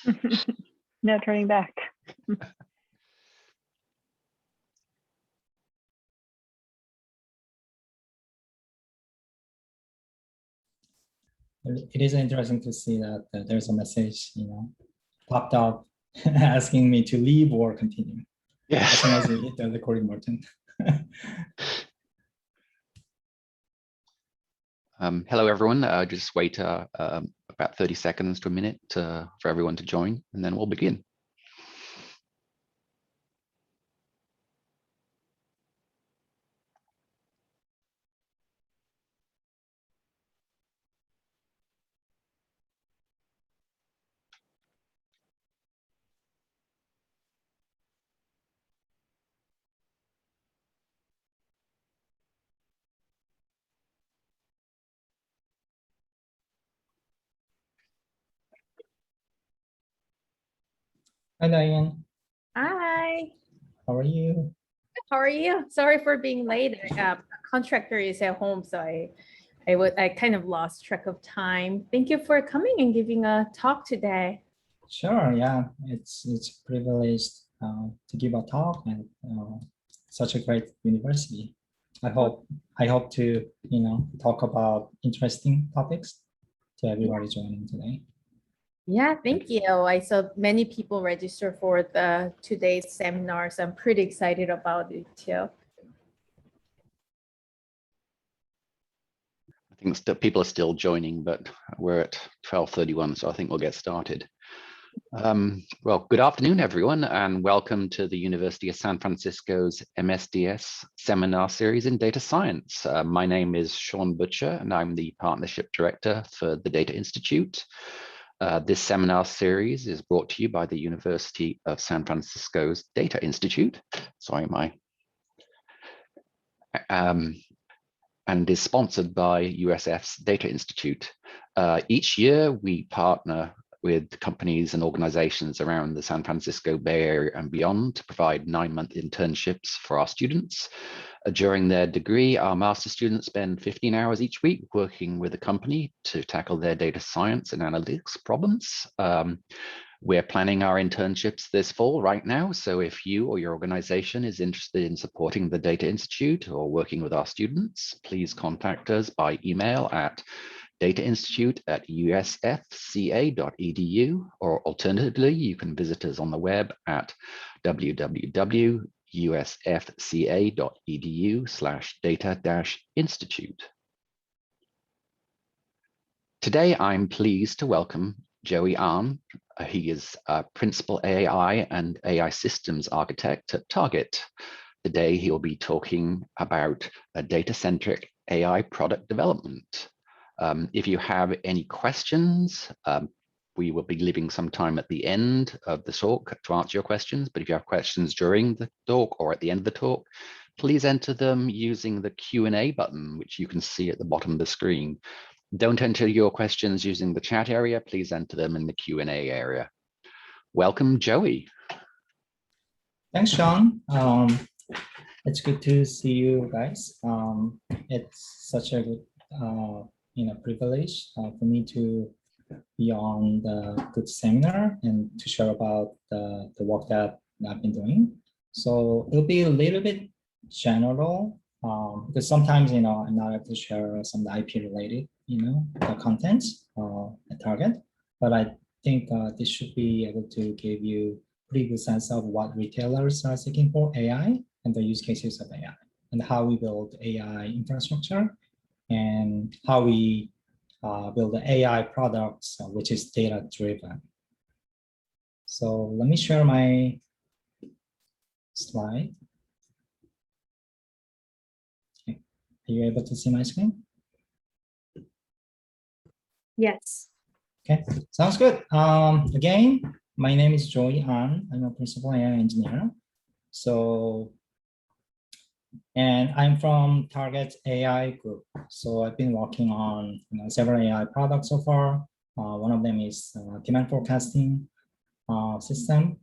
No turning back. It is interesting to see that there's a message, popped up asking me to leave or continue. Yeah. As soon as you hit the recording button. Hello, everyone. Just wait about 30 seconds to a minute for everyone to join, and then we'll begin. Hi, Diane. Hi. How are you? How are you? Sorry for being late. Contractor is at home, so I kind of lost track of time. Thank you for coming and giving a talk today. Sure. Yeah, it's a privilege to give a talk and such a great university. I hope to talk about interesting topics to everybody joining today. Yeah, thank you. I saw many people register for today's seminar, so I'm pretty excited about it too. I think people are still joining, but we're at 12:31, so I think we'll get started. Well, good afternoon, everyone, and welcome to the University of San Francisco's MSDS seminar series in data science. My name is Sean Butcher, and I'm the Partnership Director for the Data Institute. This seminar series is brought to you by the University of San Francisco's Data Institute. Sorry, and is sponsored by USF's Data Institute. Each year, we partner with companies and organizations around the San Francisco Bay Area and beyond to provide 9-month internships for our students. During their degree, our master students spend 15 hours each week working with a company to tackle their data science and analytics problems. We're planning our internships this fall right now, so if you or your organization is interested in supporting the Data Institute or working with our students, please contact us by email at datainstitute@usfca.edu, or alternatively, you can visit us on the web at www.usfca.edu/data-institute. Today, I'm pleased to welcome Joey Ahnn. He is a Principal AI and AI Systems Architect at Target. Today, he'll be talking about a data-centric AI product development. If you have any questions, we will be leaving some time at the end of the talk to answer your questions. But if you have questions during the talk or at the end of the talk, please enter them using the Q&A button, which you can see at the bottom of the screen. Don't enter your questions using the chat area. Please enter them in the Q&A area. Welcome, Joey. Thanks, Sean. It's good to see you guys. It's such a good privilege for me to be on the good seminar and to share about the work that I've been doing. So it'll be a little bit general because sometimes I'm not able to share some IP related the contents at Target, but I think this should be able to give you a pretty good sense of what retailers are seeking for AI and the use cases of AI and how we build AI infrastructure and how we build the AI products, which is data-driven. So let me share my slide. Okay. Are you able to see my screen? Yes. Okay, sounds good. Again, my name is Joey Ahnn. I'm a Principal AI Engineer. And I'm from Target AI Group. So I've been working on several AI products so far. One of them is demand forecasting system,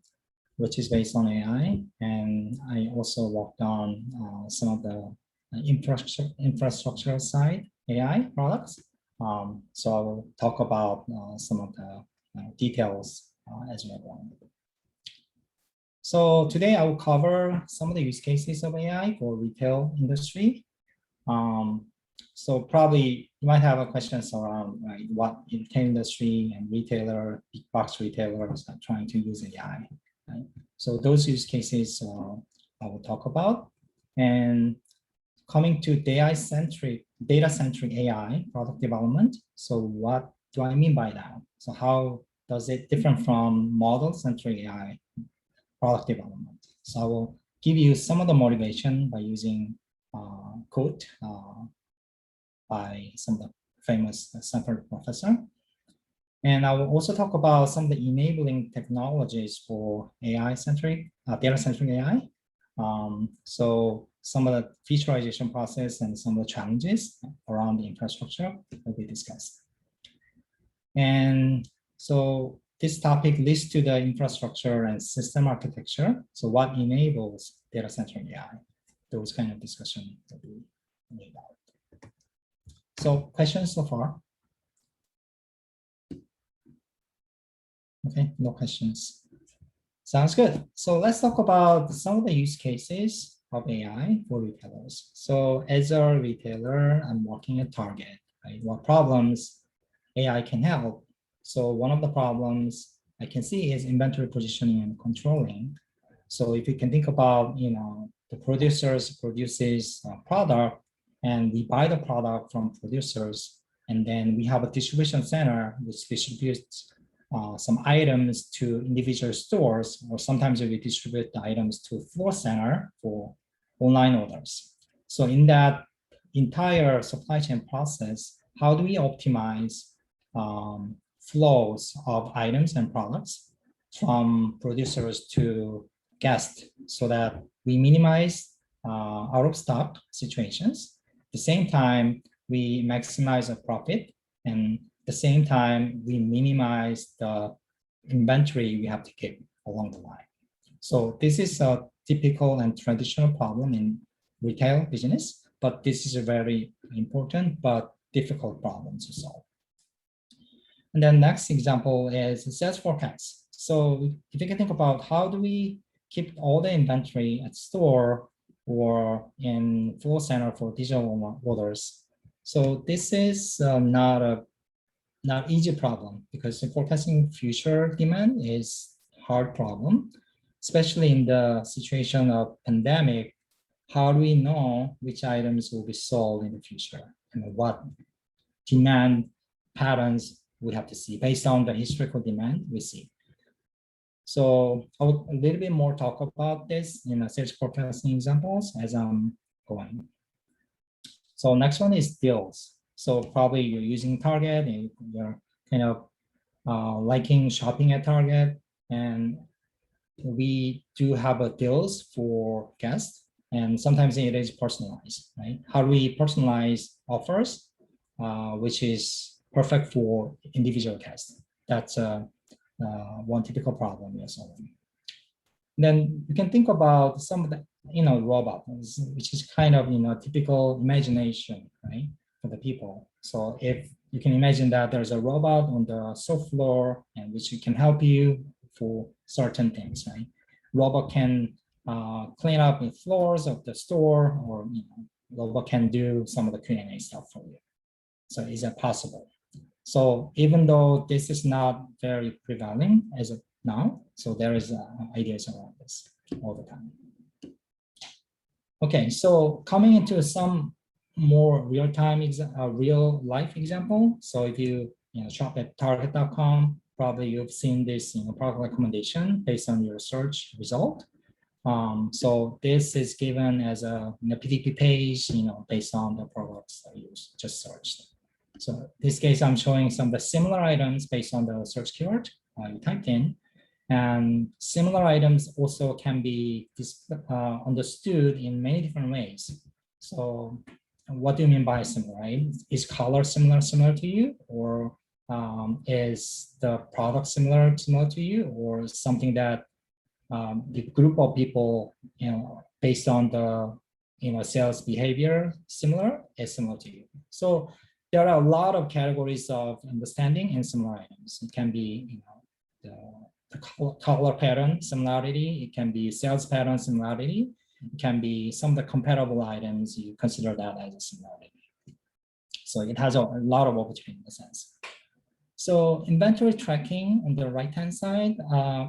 which is based on AI. And I also worked on some of the infrastructure side AI products. So I will talk about some of the details as well. So today I will cover some of the use cases of AI for retail industry. So probably you might have questions around what retail industry and retailer, big box retailers are trying to use AI. Right? So those use cases I will talk about. And coming to data-centric AI product development. So what do I mean by that? So how does it differ from model-centric AI product development? So I will give you some of the motivation by using quote by some of the famous Stanford professor. And I will also talk about some of the enabling technologies for AI-centric, data-centric AI. So some of the featureization process and some of the challenges around the infrastructure will be discussed. And so this topic leads to the infrastructure and system architecture. So what enables data-centric AI? Those kind of discussion that we made out. So questions so far? Okay, no questions. Sounds good. So let's talk about some of the use cases of AI for retailers. So as a retailer, I'm working at Target, right? What problems AI can help? So one of the problems I can see is inventory positioning and controlling. So if you can think about, the producers produces a product and we buy the product from producers, and then we have a distribution center which distributes some items to individual stores, or sometimes we distribute the items to floor center for online orders. So in that entire supply chain process, how do we optimize flows of items and products from producers to guests so that we minimize out of stock situations? At the same time, we maximize a profit, and at the same time, we minimize the inventory we have to keep along the line. So this is a typical and traditional problem in retail business, but this is a very important but difficult problem to solve. And then next example is sales forecast. So if you can think about how do we keep all the inventory at store or in floor center for digital orders. So this is not easy problem, because forecasting future demand is hard problem, especially in the situation of pandemic. How do we know which items will be sold in the future and what demand patterns we have to see based on the historical demand we see? So I will a little bit more talk about this in a sales forecasting examples as I'm going. So next one is deals. So probably you're using Target and you're kind of liking shopping at Target, and we do have a deals for guests, and sometimes it is personalized, right? How do we personalize offers, which is perfect for individual guests? That's one typical problem we are solving. Then you can think about some of the, robots, which is kind of, typical imagination, right, for the people. So if you can imagine that there's a robot on the shop floor and which can help you for certain things, right? Robot can clean up the floors of the store, or robot can do some of the Q&A stuff for you. So is that possible? So even though this is not very prevalent as of now, so there is ideas around this all the time. Okay, so coming into some more real-time, real-life example. So if you shop at Target.com, probably you've seen this product recommendation based on your search result. So this is given as a PDP page, based on the products that you just searched. So in this case, I'm showing some of the similar items based on the search keyword you typed in. And similar items also can be understood in many different ways. So what do you mean by similar, right? Is color similar to you? Or is the product similar to you? Or something that the group of people, based on the sales behavior is similar to you? So there are a lot of categories of understanding in similar items. It can be the color pattern similarity. It can be sales pattern similarity. It can be some of the comparable items. You consider that as a similarity. So it has a lot of opportunity in a sense. So inventory tracking on the right-hand side,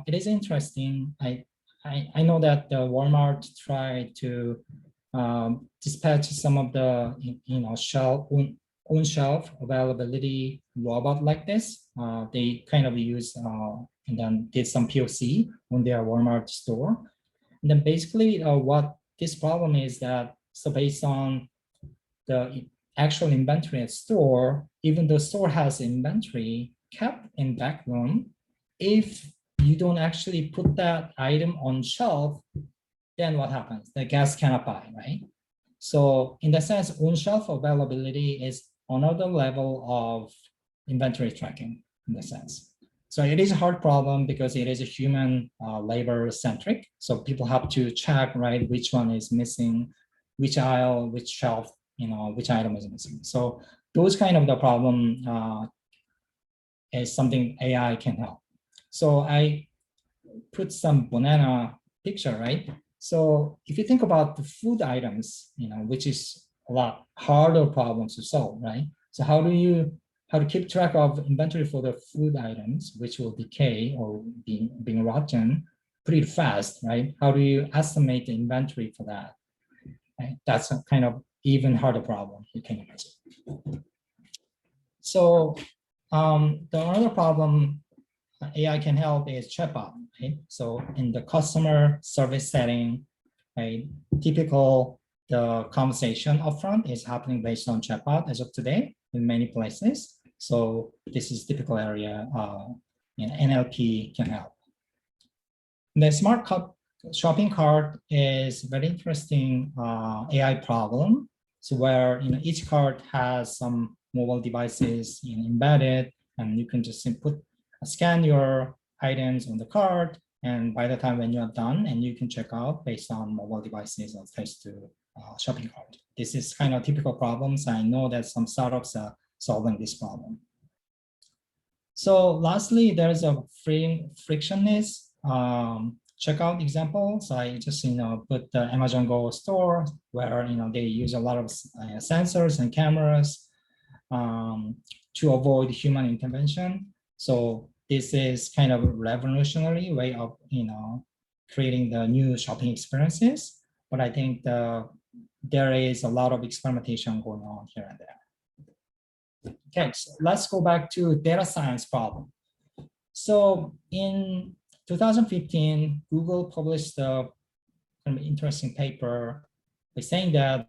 it is interesting. I know that the Walmart tried to dispatch some of the on shelf availability robot like this. They kind of use and then did some POC on their Walmart store. And then basically what this problem is that, so based on the actual inventory at store, even though store has inventory kept in back room, if you don't actually put that item on shelf, then what happens? The guest cannot buy, right? So in the sense, on-shelf availability is another level of inventory tracking in the sense. So it is a hard problem because it is a human labor centric. So people have to check, right, which one is missing, which aisle, which shelf, which item is missing. So those kind of the problem is something AI can help. So I put some banana picture, right? So if you think about the food items, which is a lot harder problem to solve, right? So how to keep track of inventory for the food items, which will decay or being rotten pretty fast, right? How do you estimate the inventory for that? Right? That's a kind of even harder problem you can imagine. So the other problem AI can help is chatbot, right? So in the customer service setting, right, the conversation upfront is happening based on chatbot as of today in many places. So this is typical area NLP can help. The smart shopping cart is very interesting AI problem. So where each cart has some mobile devices embedded, and you can just scan your items on the cart, and by the time when you're done, and you can check out based on mobile devices attached to shopping cart. This is kind of typical problems. I know that some startups are solving this problem. So lastly, there's a frictionless checkout example. So I just put the Amazon Go store where they use a lot of sensors and cameras to avoid human intervention. So this is kind of a revolutionary way of creating the new shopping experiences. But I think there is a lot of experimentation going on here and there. Okay, so let's go back to data science problem. So in 2015, Google published a kind of interesting paper by saying that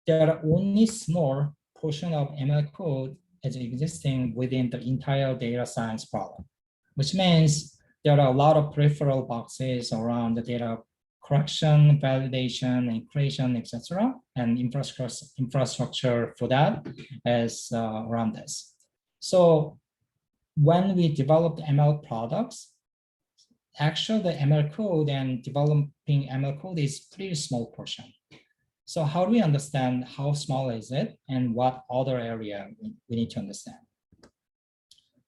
there are only small portion of ML code is existing within the entire data science problem, which means there are a lot of peripheral boxes around the data correction, validation, and creation, etc., and infrastructure for that is around this. So when we developed ML products, actually the ML code and developing ML code is pretty small portion. So how do we understand how small is it and what other area we need to understand?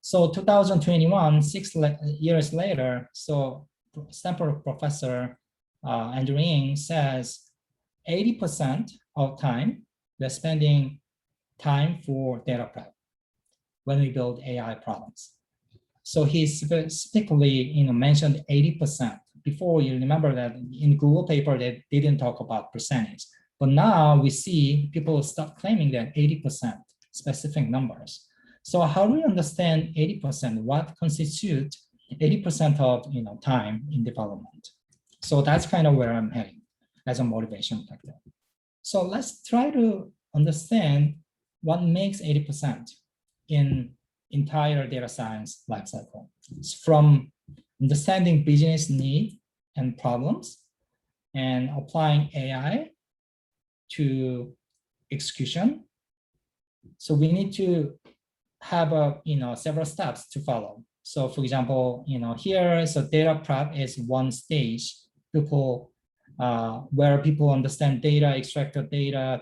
So 2021, 6 years later, so Stanford professor Andrew Ng says 80% of time we're spending time for data prep when we build AI products. So he specifically mentioned 80%. Before, you remember that in Google paper they didn't talk about percentage, but now we see people start claiming that 80% specific numbers. So how do we understand 80%? What constitutes 80% of time in development? So that's kind of where I'm heading as a motivation factor. So let's try to understand what makes 80% in entire data science lifecycle. It's from understanding business need and problems and applying AI to execution. So we need to have several steps to follow. So for example, here, so data prep is one stage. Where people understand data, extract the data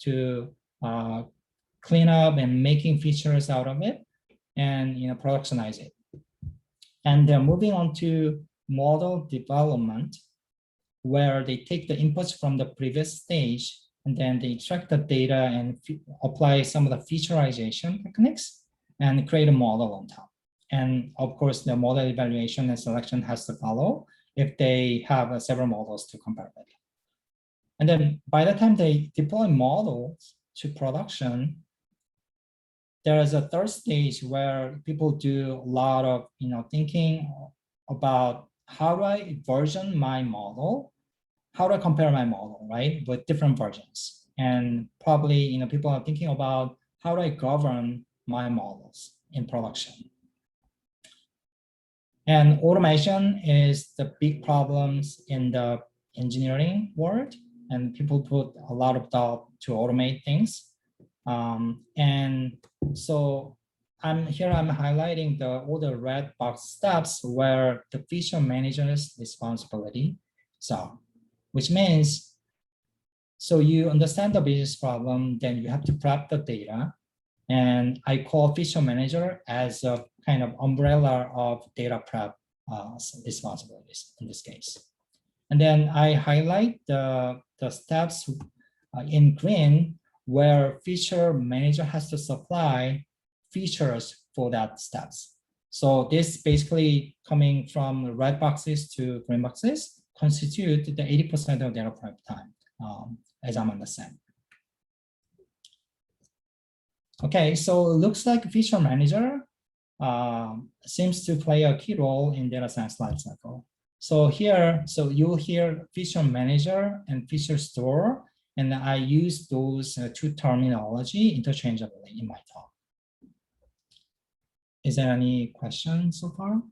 to clean up and making features out of it, and productionize it. And they're moving on to model development, where they take the inputs from the previous stage, and then they extract the data and apply some of the featureization techniques and create a model on top. And of course, the model evaluation and selection has to follow if they have several models to compare with. And then by the time they deploy models to production, there is a third stage where people do a lot of thinking about how do I version my model, how do I compare my model, right, with different versions, and probably people are thinking about how do I govern my models in production. And automation is the big problems in the engineering world, and people put a lot of thought to automate things. And so I'm highlighting all the red box steps where the feature manager's responsibility. So, which means, so you understand the business problem, then you have to prep the data. And I call feature manager as a kind of umbrella of data prep responsibilities in this case. And then I highlight the steps in green where feature manager has to supply features for that steps. So this basically coming from red boxes to green boxes constitute the 80% of data prep time, as I'm understanding. Okay, so it looks like feature manager seems to play a key role in data science lifecycle. So here, so you'll hear feature manager and feature store, and I use those two terminology interchangeably in my talk. Is there any questions so far?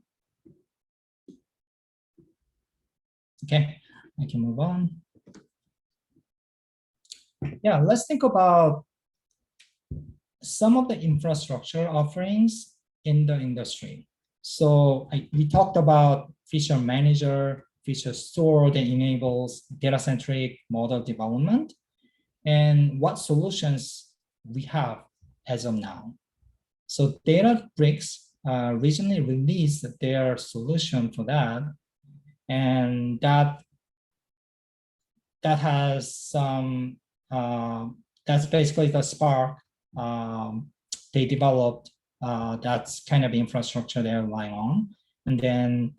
Okay, I can move on. Yeah, let's think about some of the infrastructure offerings in the industry. So we talked about feature manager, feature store that enables data-centric model development, and what solutions we have as of now. So Databricks recently released their solution for that, and that has some, that's basically the Spark they developed. That's kind of infrastructure they're relying on. And then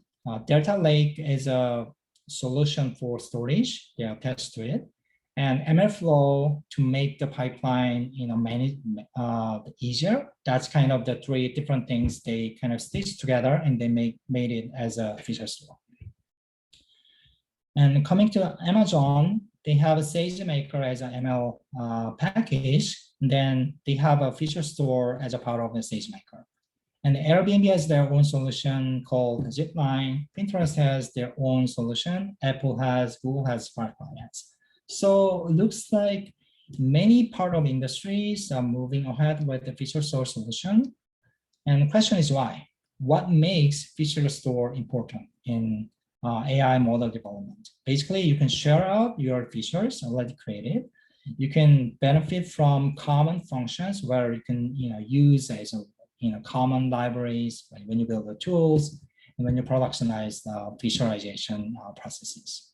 Delta Lake is a solution for storage, they're attached to it. And MLflow to make the pipeline, manage easier. That's kind of the three different things they kind of stitched together, and they made it as a feature store. And coming to Amazon, they have a SageMaker as an ML package. And then they have a feature store as a part of the SageMaker. And Airbnb has their own solution called Zipline. Pinterest has their own solution. Apple has, Google has, Firefly has. So it looks like many part of industries are moving ahead with the feature store solution. And the question is why? What makes feature store important in AI model development? Basically, you can share out your features already created. You can benefit from common functions where you can use as common libraries when you build the tools and when you productionize the featureization processes.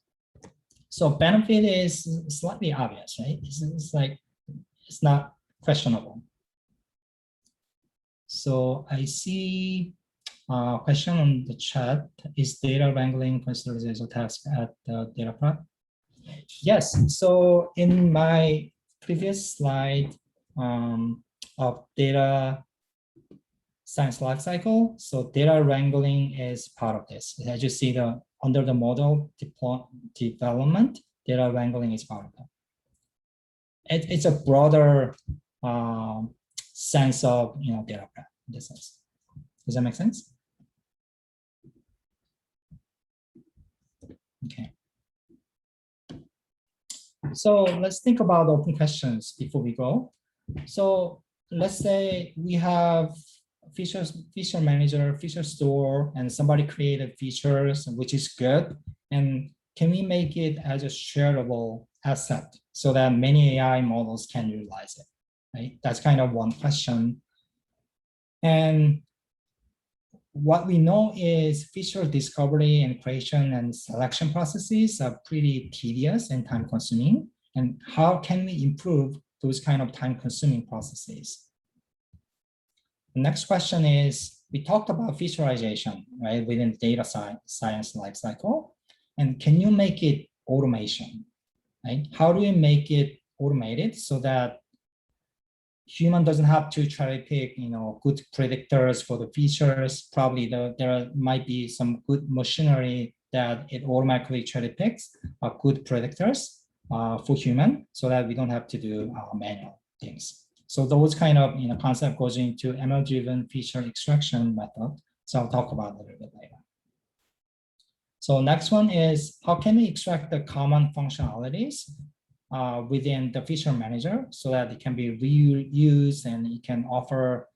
So benefit is slightly obvious, right? It's like, it's not questionable. So I see a question on the chat. Is data wrangling considered as a task at the data prep? Yes, so in my previous slide of data science lifecycle, so data wrangling is part of this. As you see, under the model development, data wrangling is part of that. It's a broader sense of data prep in this sense. Does that make sense? Okay. So let's think about open questions before we go. So let's say we have feature manager, feature store, and somebody created features, which is good. And can we make it as a shareable asset so that many AI models can utilize it, right? That's kind of one question. And what we know is feature discovery and creation and selection processes are pretty tedious and time consuming. And how can we improve those kind of time consuming processes? The next question is, we talked about featureization, right, within the data science lifecycle. And can you make it automation, right? How do we make it automated so that human doesn't have to try to pick, good predictors for the features? Probably there might be some good machinery that it automatically cherry picks good predictors for human, so that we don't have to do manual things. So those kind of concept goes into ML-driven feature extraction method. So I'll talk about it a little bit later. So next one is, how can we extract the common functionalities within the feature manager so that it can be reused and it can offer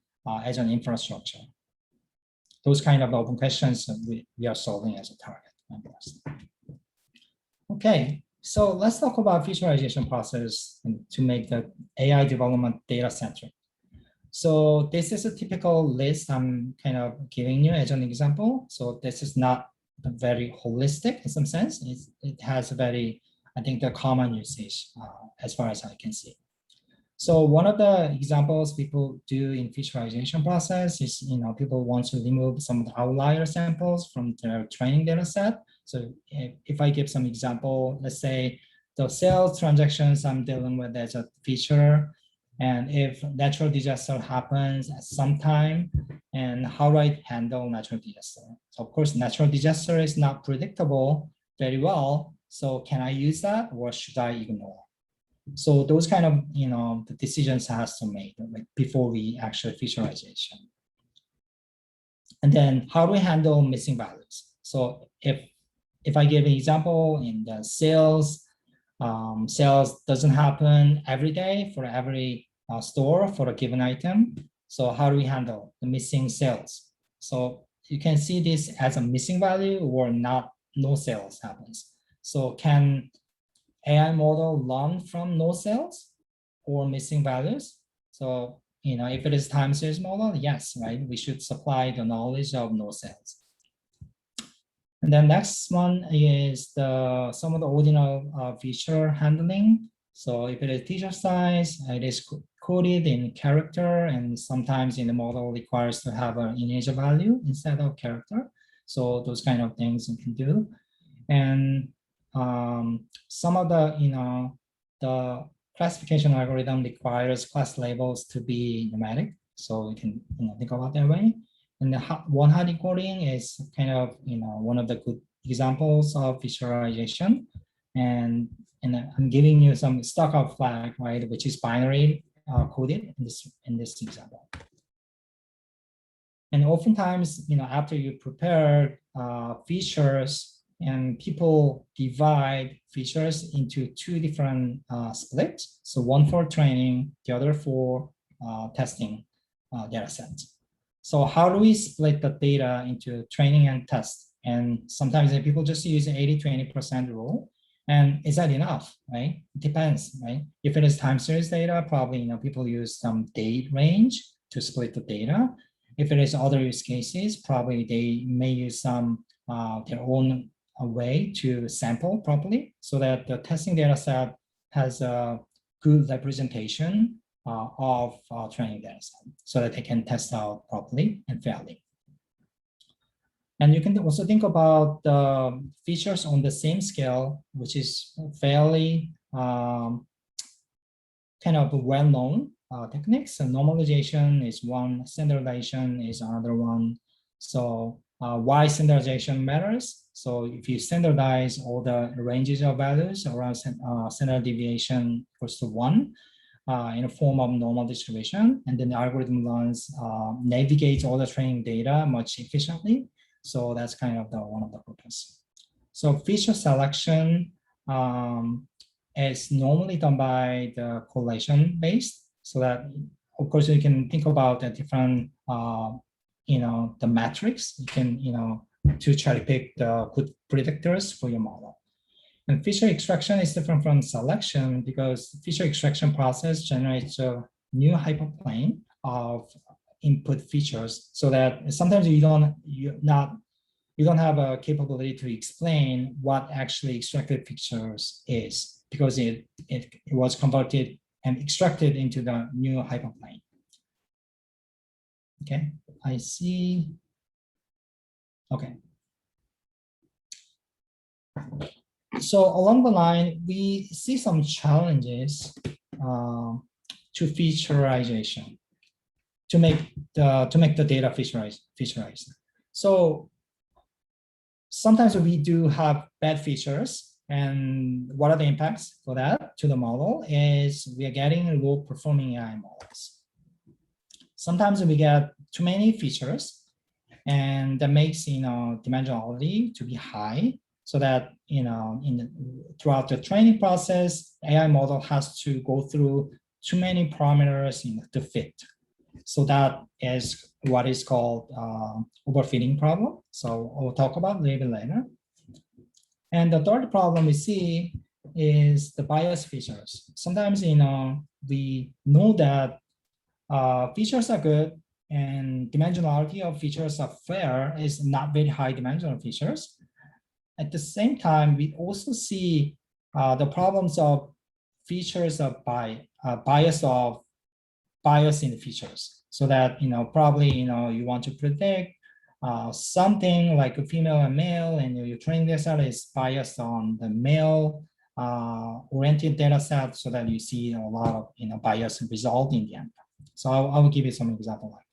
as an infrastructure? Those kind of open questions we are solving as a target. Okay, so let's talk about featureization process to make the AI development data-centric. So this is a typical list I'm kind of giving you as an example. So this is not very holistic in some sense. It has a very, I think, the common usage as far as I can see. So one of the examples people do in featureization process is, people want to remove some of the outlier samples from their training data set. So if I give some example, let's say the sales transactions I'm dealing with as a feature, and if natural disaster happens at some time, and how do I handle natural disaster? So of course, natural disaster is not predictable very well. So can I use that or should I ignore? So those kind of, the decisions has to make before we actually featureization. And then how do we handle missing values? So if I give an example in the sales doesn't happen every day for every store for a given item. So how do we handle the missing sales? So you can see this as a missing value or no sales happens. So can AI model learn from no sales or missing values? So, if it is time series model, yes, right? We should supply the knowledge of no sales. And then next one is some of the ordinal feature handling. So if it is teacher size, it is coded in character, and sometimes in the model requires to have an integer value instead of character. So those kind of things you can do. And some of the, the classification algorithm requires class labels to be numeric. So we can think about that way. And the one-hot encoding is kind of one of the good examples of featureization. And I'm giving you some stock out flag, right, which is binary coded in this example. And oftentimes, after you prepare features, and people divide features into two different splits. So one for training, the other for testing data sets. So how do we split the data into training and test? And sometimes people just use 80-20% rule. And is that enough, right? It depends, right? If it is time series data, probably people use some date range to split the data. If it is other use cases, probably they may use some their own way to sample properly so that the testing data set has a good representation of training data set so that they can test out properly and fairly. And you can also think about the features on the same scale, which is fairly kind of well-known techniques. So normalization is one, standardization is another one. So why standardization matters? So if you standardize all the ranges of values around standard deviation equals to 1 in a form of normal distribution, and then the algorithm learns, navigates all the training data much efficiently. So that's kind of one of the purpose. So feature selection is normally done by the correlation based, so that of course you can think about the different the metrics you can to try to pick the good predictors for your model. And feature extraction is different from selection because feature extraction process generates a new hyperplane of input features, so that sometimes you don't have a capability to explain what actually extracted features is, because it was converted and extracted into the new hyperplane. Okay, I see. Okay. So along the line, we see some challenges to featureization, to make the data featureized. So sometimes we do have bad features, and what are the impacts for that to the model is we are getting low performing AI models. Sometimes we get too many features, and that makes dimensionality to be high, so that throughout the training process, AI model has to go through too many parameters to fit. So that is what is called overfitting problem. So we'll talk about a little bit later. And the third problem we see is the bias features. Sometimes we know that features are good and dimensionality of features are fair, is not very high dimensional features. At the same time, we also see the problems of features of bias in the features. So that probably you want to predict something like a female and male, and your training data set is biased on the male oriented data set, so that you see a lot of bias result in the end. So I will give you some example like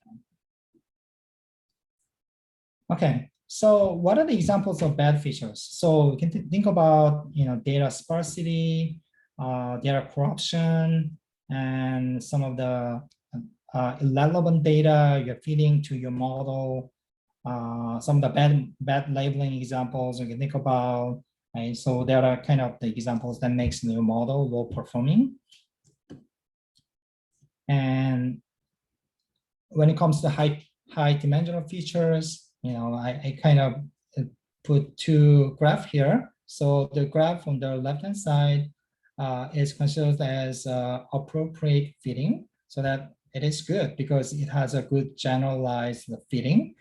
that. Okay, so what are the examples of bad features? So you can think about data sparsity, data corruption, and some of the irrelevant data you're feeding to your model. Some of the bad labeling examples you can think about. Right? So there are kind of the examples that makes your model low performing. And when it comes to high dimensional features, I kind of put two graphs here. So the graph on the left-hand side is considered as appropriate fitting, so that it is good because it has a good generalized fitting.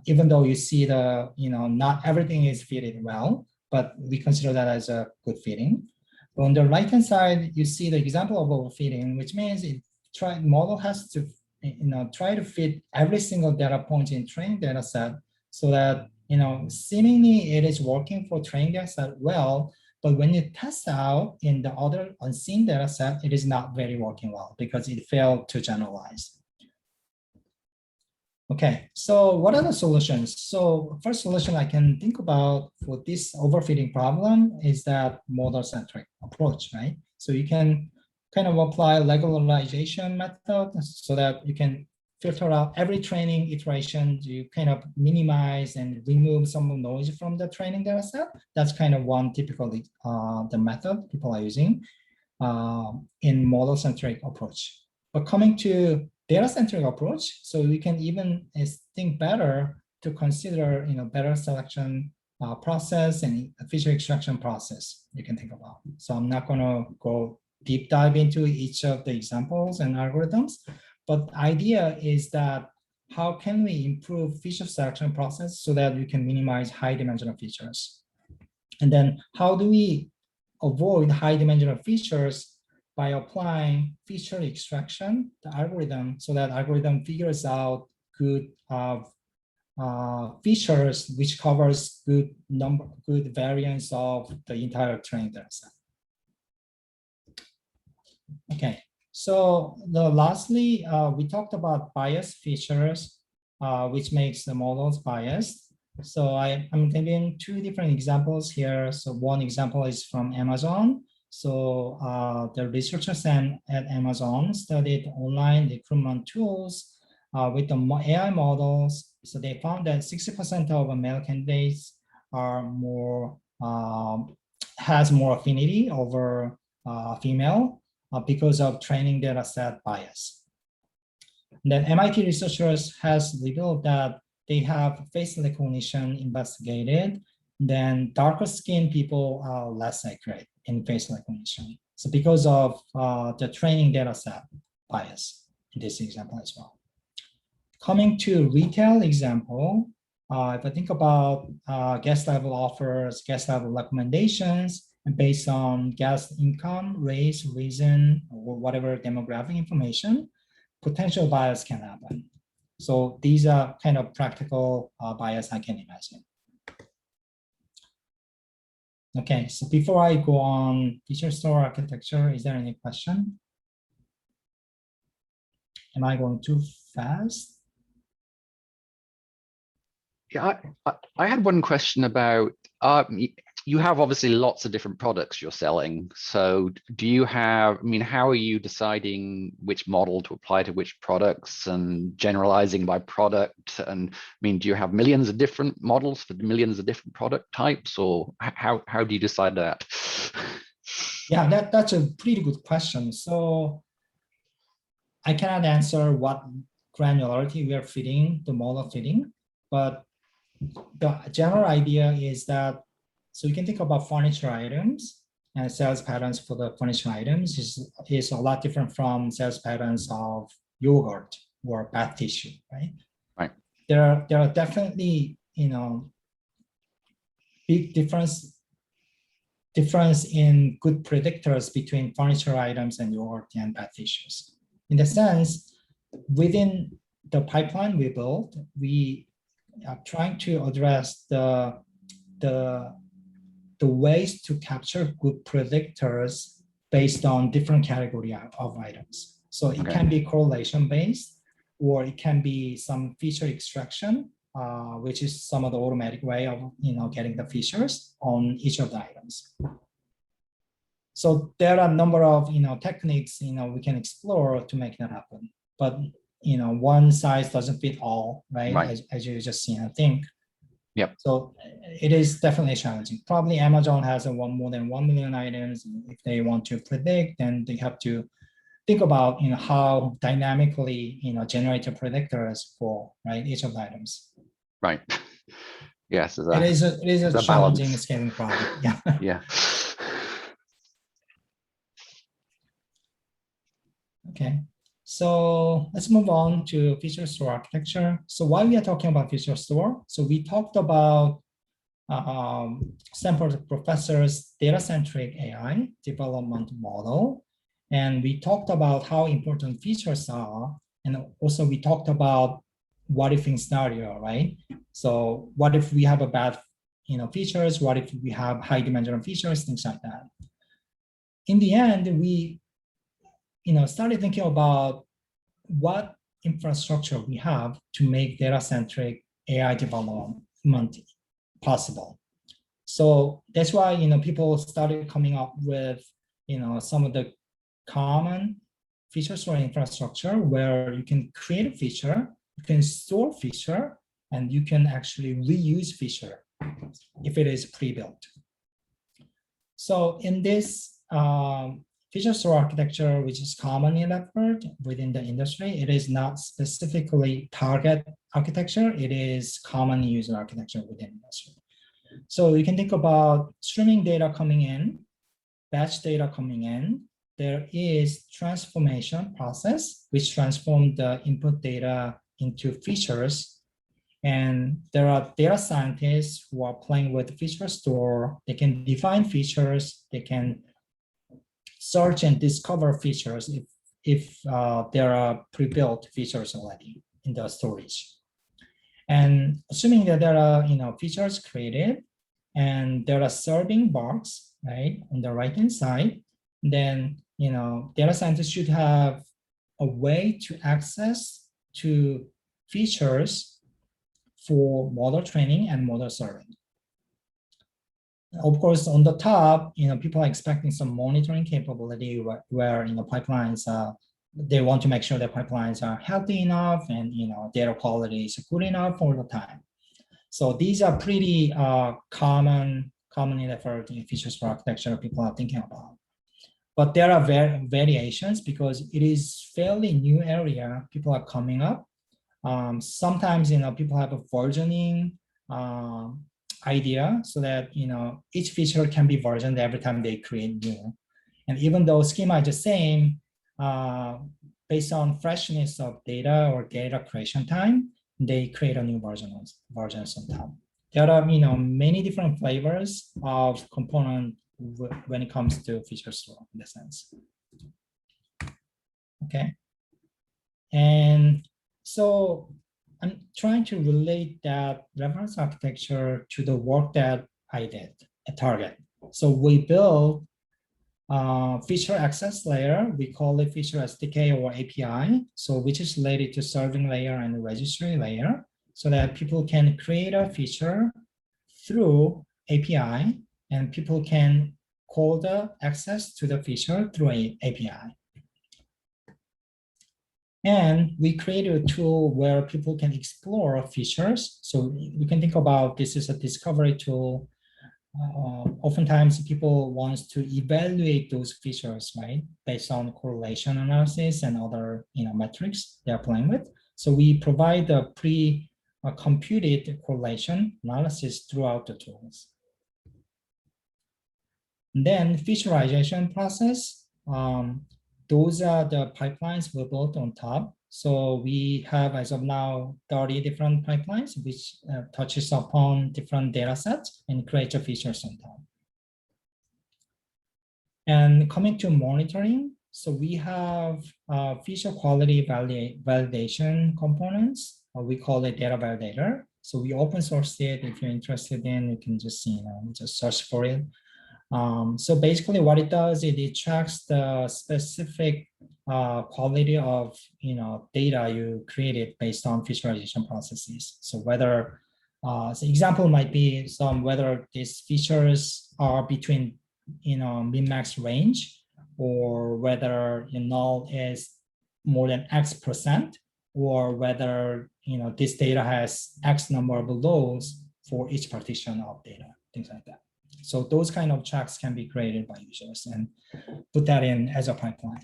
Even though you see not everything is fitted well, but we consider that as a good fitting. On the right-hand side, you see the example of overfitting, which means model has to try to fit every single data point in training data set, so that seemingly it is working for training data set well, but when you test out in the other unseen data set, it is not very working well because it failed to generalize. Okay, so what are the solutions? So first solution I can think about for this overfitting problem is that model-centric approach, right? So you can kind of apply regularization method so that you can filter out every training iteration. You kind of minimize and remove some of the noise from the training data set. That's kind of one typical the method people are using in model-centric approach. But coming to data-centric approach, so we can even think better to consider better selection process and feature extraction process you can think about. So I'm not going to go deep dive into each of the examples and algorithms, but the idea is that how can we improve feature selection process so that we can minimize high dimensional features? And then how do we avoid high dimensional features by applying feature extraction, the algorithm, so that algorithm figures out good features which covers good variance of the entire training data set. Okay, so lastly, we talked about bias features, which makes the models biased. So I'm giving two different examples here. So one example is from Amazon. So the researchers at Amazon studied online recruitment tools with the AI models. So they found that 60% of male candidates are has more affinity over female because of training data set bias. And then MIT researchers has revealed that they have face recognition investigated, then darker skinned people are less accurate in face recognition. So because of the training data set bias in this example as well. coming to retail example, if I think about guest level offers, guest level recommendations, and based on guest income, race, reason, or whatever demographic information, potential bias can happen. So these are kind of practical bias I can imagine. Okay, so before I go on feature store architecture, is there any question? Am I going too fast? Yeah, I had one question about, you have obviously lots of different products you're selling. So do you have, I mean, how are you deciding which model to apply to which products and generalizing by product? And I mean, do you have millions of different models for millions of different product types, or how do you decide that? Yeah, that's a pretty good question. So I cannot answer what granularity we are fitting, the model fitting, but the general idea is that, so you can think about furniture items, and sales patterns for the furniture items is a lot different from sales patterns of yogurt or bath tissue, right? Right. There are definitely, big difference in good predictors between furniture items and yogurt and bath tissues. In the sense, within the pipeline we built, we are trying to address the ways to capture good predictors based on different category of items. So it can be correlation based, or it can be some feature extraction, which is some of the automatic way of getting the features on each of the items. So there are a number of techniques we can explore to make that happen. But one size doesn't fit all, right? As you just seen, I think. Yep. So it is definitely challenging. Probably Amazon has more than 1 million items. If they want to predict, then they have to think about how dynamically generate predictors for each of the items. Right. Yes. It is a challenging balance. scaling problem. Yeah. Yeah. Okay. So let's move on to feature store architecture. So why we are talking about feature store? So we talked about Stanford professor's data-centric AI development model. And we talked about how important features are. And also we talked about what if in scenario, right? So what if we have a bad features? What if we have high dimensional features, things like that. In the end, we started thinking about what infrastructure we have to make data-centric AI development possible. So that's why people started coming up with some of the common feature store infrastructure where you can create a feature, you can store feature, and you can actually reuse feature if it is pre-built. So in this feature store architecture, which is commonly offered within the industry, it is not specifically target architecture, it is common user architecture within industry. So you can think about streaming data coming in, batch data coming in. There is transformation process, which transforms the input data into features. And there are data scientists who are playing with the feature store. They can define features, they can search and discover features if there are pre-built features already in the storage. And assuming that there are features created and there are serving box right on the right hand side, then data scientists should have a way to access to features for model training and model serving. Of course, on the top, people are expecting some monitoring capability where pipelines, they want to make sure that pipelines are healthy enough and data quality is good enough all the time. So these are pretty commonly referred in feature store architecture people are thinking about. But there are variations because it is fairly new area people are coming up. Sometimes people have a versioning idea so that each feature can be versioned every time they create new. And even though schema is the same, based on freshness of data or data creation time, they create a new versions on top. There are many different flavors of component when it comes to feature store in the sense. Okay. And so I'm trying to relate that reference architecture to the work that I did at Target. So we built feature access layer. We call it feature SDK or API. So which is related to serving layer and the registry layer, so that people can create a feature through API and people can call the access to the feature through an API. And we created a tool where people can explore features. So you can think about this as a discovery tool. Oftentimes people want to evaluate those features, right, based on correlation analysis and other metrics they're playing with. So we provide a pre-computed correlation analysis throughout the tools. And then featureization process. Those are the pipelines we built on top. So we have, as of now, 30 different pipelines, which touches upon different data sets and creates a features on top. And coming to monitoring, so we have feature quality validation components. We call it data validator. So we open sourced it. If you're interested in, you can just just search for it. So basically what it does is it tracks the specific quality of data you created based on featureization processes. So whether the example might be whether these features are between min-max range, or whether null is more than X%, or whether this data has X number of lows for each partition of data, things like that. So those kind of checks can be created by users and put that in as a pipeline.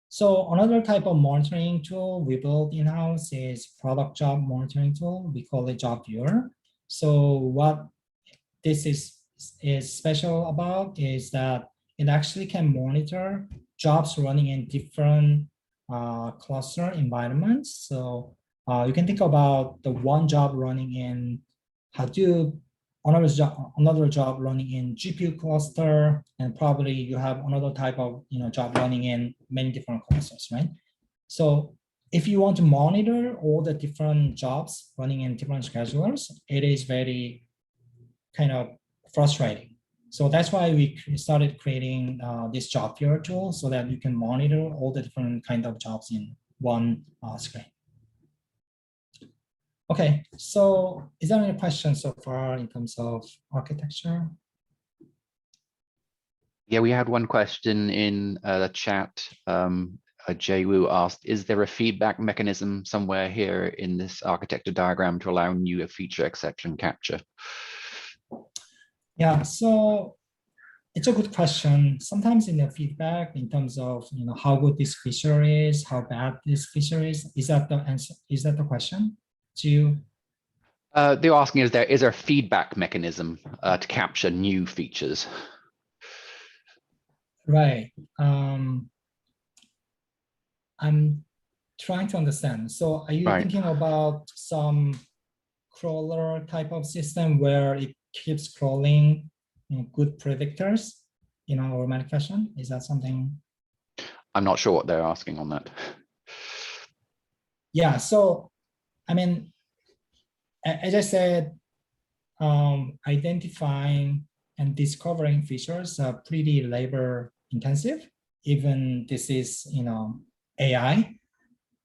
So another type of monitoring tool we built in-house is product job monitoring tool. We call it Job Viewer. So what this is special about is that it actually can monitor jobs running in different cluster environments. So you can think about the one job running in Hadoop, another job running in GPU cluster, and probably you have another type of job running in many different clusters, right? So if you want to monitor all the different jobs running in different schedulers, it is very kind of frustrating. So that's why we started creating this job viewer tool, so that you can monitor all the different kind of jobs in one screen. Okay, so is there any questions so far in terms of architecture? Yeah, we had one question in the chat. Jay Wu asked, is there a feedback mechanism somewhere here in this architecture diagram to allow new feature exception capture? Yeah, so it's a good question. Sometimes in the feedback, in terms of how good this feature is, how bad this feature is that the answer? Is that the question? They're asking, is there a feedback mechanism to capture new features? Right. I'm trying to understand. So are you thinking about some crawler type of system where it keeps crawling good predictors in an automatic fashion? Is that something? I'm not sure what they're asking on that. Yeah, so I mean, as I said, identifying and discovering features are pretty labor intensive. Even this is AI.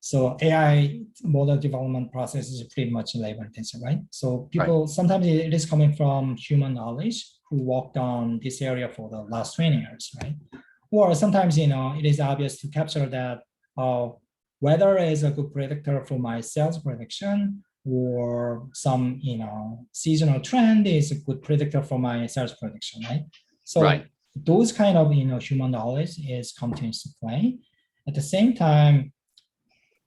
So AI model development process is pretty much labor intensive, right? So people, sometimes it is coming from human knowledge who worked on this area for the last 20 years, right? Or sometimes, it is obvious to capture that weather is a good predictor for my sales prediction, or some, seasonal trend is a good predictor for my sales prediction, right? So those kind of, human knowledge is comes into play. At the same time,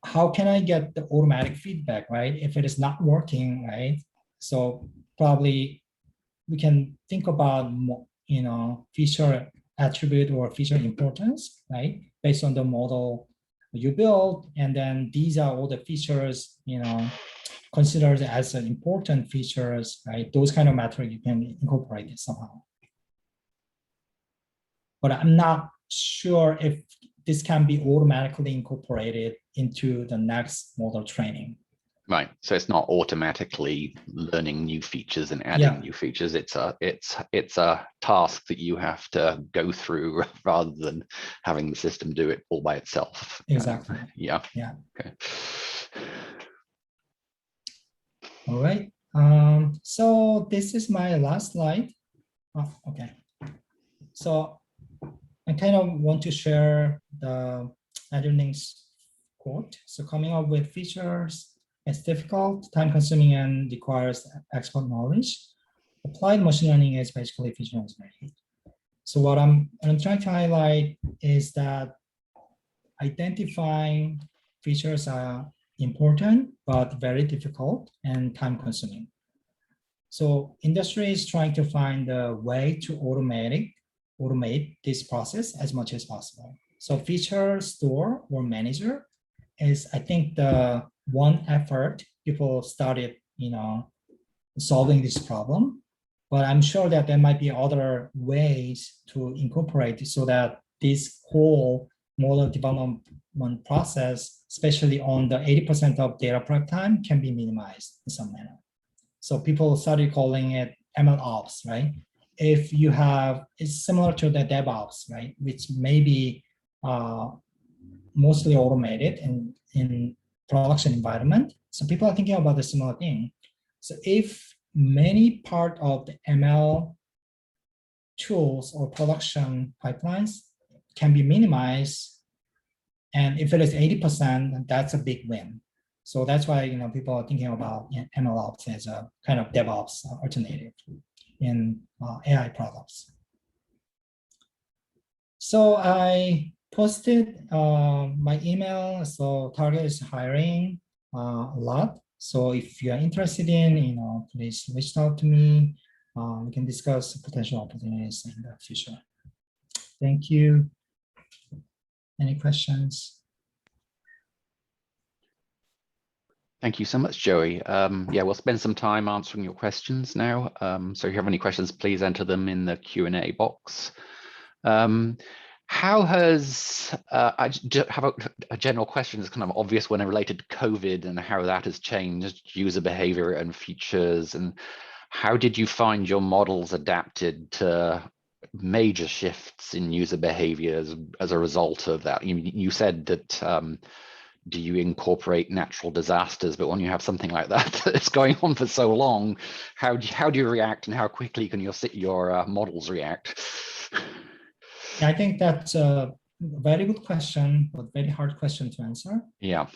how can I get the automatic feedback, right? If it is not working, right? So probably we can think about, feature attribute or feature importance, right? Based on the model you build, and then these are all the features, considered as an important features, right? Those kind of metric you can incorporate it somehow. But I'm not sure if this can be automatically incorporated into the next model training. Right. So it's not automatically learning new features and adding new features. It's a task that you have to go through rather than having the system do it all by itself. Exactly. Yeah. Okay. All right. So this is my last slide. Oh, okay. So I kind of want to share the Ahn's quote. So coming up with features, it's difficult, time-consuming, and requires expert knowledge. Applied machine learning is basically feature engineering. So what I'm trying to highlight is that identifying features are important, but very difficult and time-consuming. So industry is trying to find a way to automate this process as much as possible. So feature store or manager is, I think, the one effort people started, solving this problem. But I'm sure that there might be other ways to incorporate so that this whole model development process, especially on the 80% of data prep time, can be minimized in some manner. So people started calling it MLOps, right? If you have, it's similar to the DevOps, right? Which may be mostly automated in production environment. So people are thinking about the similar thing. So if many part of the ML tools or production pipelines can be minimized, and if it is 80%, that's a big win. So that's why people are thinking about MLOps as a kind of DevOps alternative in AI products. So I posted my email. So Target is hiring a lot. So if you are interested in, please reach out to me. We can discuss potential opportunities in the future. Thank you. Any questions? Thank you so much, Joey. Yeah, we'll spend some time answering your questions now. So if you have any questions, please enter them in the Q&A box. How has, I have a general question that's kind of obvious when related to COVID and how that has changed user behavior and features, and how did you find your models adapted to major shifts in user behaviors as a result of that? You said that do you incorporate natural disasters, but when you have something like that that's going on for so long, how do you react, and how quickly can your models react? I think that's a very good question, but very hard question to answer. Yeah.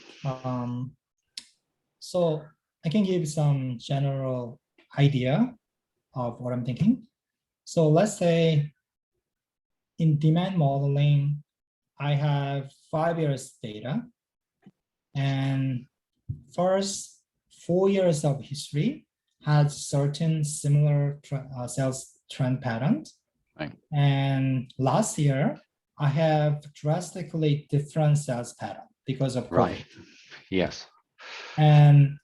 So I can give some general idea of what I'm thinking. So let's say in demand modeling, I have 5 years data, and first 4 years of history has certain similar sales trend patterns. Right. And last year, I have drastically different sales pattern because of COVID. Right. Yes. And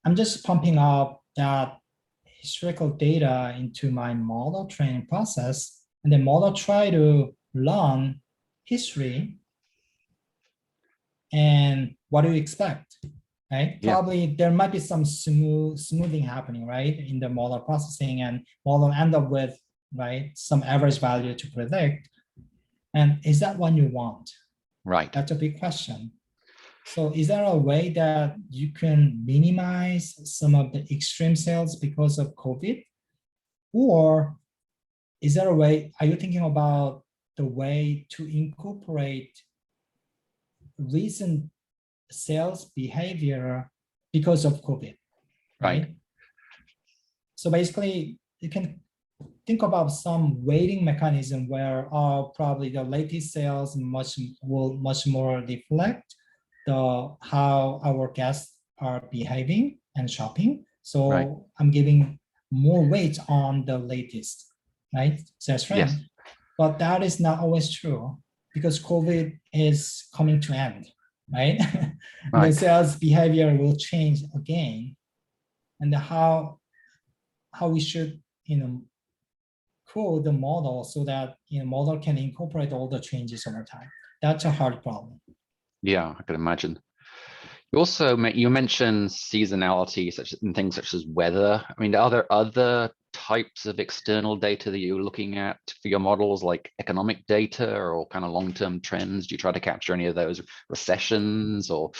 I'm just pumping up that historical data into my model training process, and the model try to learn history. And what do you expect? Right? Yeah. Probably there might be some smoothing happening, right, in the model processing, and model end up with, right, some average value to predict. And is that what you want? Right. That's a big question. So is there a way that you can minimize some of the extreme sales because of COVID? Or is there a way, are you thinking about the way to incorporate recent sales behavior because of COVID, right? So basically, you can think about some weighting mechanism where probably the latest sales will much more reflect how our guests are behaving and shopping. So I'm giving more weight on the latest, right? Sales trend. Yes. but that is not always true because COVID is coming to end, right? The Right. sales behavior will change again, and how we should, code the model so that model can incorporate all the changes over time. That's a hard problem. Yeah, I can imagine. You mentioned seasonality, and things such as weather. I mean, are there other types of external data that you're looking at for your models, like economic data or kind of long-term trends? Do you try to capture any of those recessions or?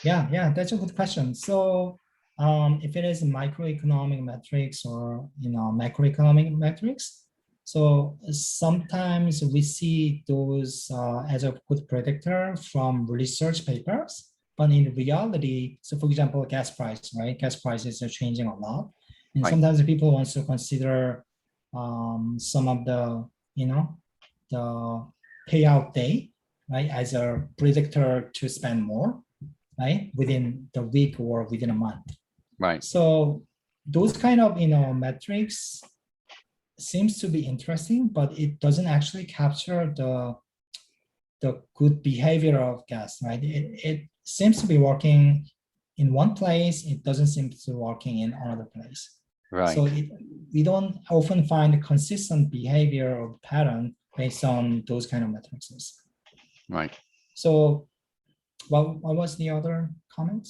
Yeah, that's a good question. So if it is microeconomic metrics or macroeconomic metrics, so sometimes we see those as a good predictor from research papers, but in reality, so for example, gas price, right? Gas prices are changing a lot, and Right. sometimes people want to consider some of the the payout day, right, as a predictor to spend more, right, within the week or within a month. Right. So those kind of metrics seems to be interesting, but it doesn't actually capture the good behavior of gas, right? It seems to be working in one place. It doesn't seem to be working in another place. Right. So we don't often find a consistent behavior or pattern based on those kind of metrics. Right. So what was the other comments?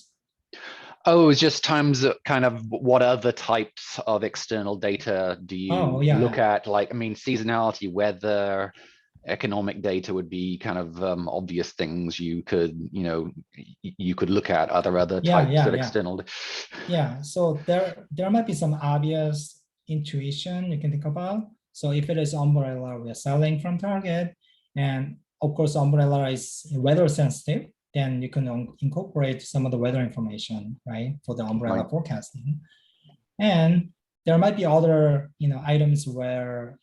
Oh, it's just times kind of what other types of external data do you look at? Like, I mean, seasonality, weather, economic data would be kind of obvious things you could look at. Are there other types of external? Yeah, so there might be some obvious intuition you can think about. So if it is umbrella, we are selling from Target, and of course, umbrella is weather sensitive, then you can incorporate some of the weather information, right, for the umbrella forecasting. And there might be other, items where,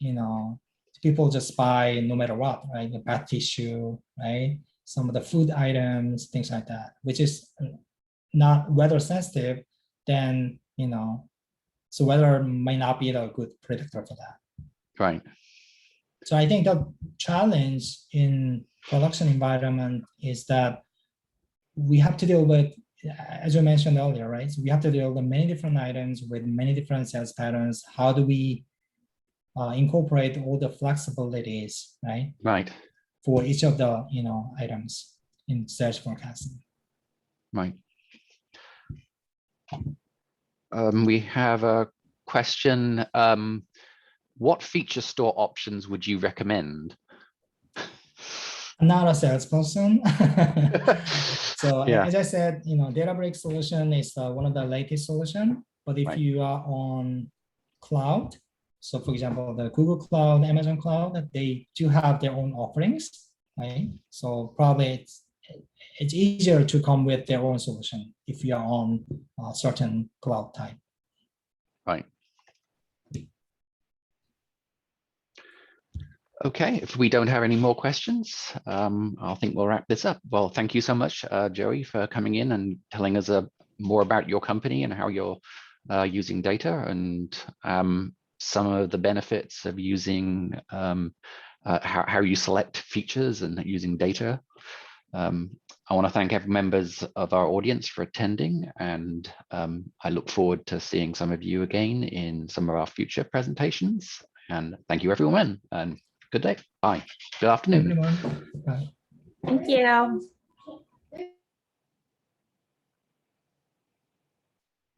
people just buy no matter what, right? The bath tissue, right? Some of the food items, things like that, which is not weather sensitive, then, so weather might not be a good predictor for that. Right. So I think the challenge in production environment is that we have to deal with, as you mentioned earlier, right? So we have to deal with many different items with many different sales patterns. How do we incorporate all the flexibilities, right? Right. For each of the items in sales forecasting. Right. We have a question. What feature store options would you recommend? I'm not a salesperson. So yeah. As I said, Databricks solution is one of the latest solution. But if Right. you are on cloud, so for example, the Google Cloud, Amazon Cloud, they do have their own offerings, right? So probably it's easier to come with their own solution if you are on a certain cloud type. Right. Okay, if we don't have any more questions, I think we'll wrap this up. Well, thank you so much, Joey, for coming in and telling us more about your company and how you're using data and some of the benefits of using how you select features and using data. I want to thank every members of our audience for attending, and I look forward to seeing some of you again in some of our future presentations. And thank you, everyone, and good day. Bye. Good afternoon. Everyone. Bye. Thank you.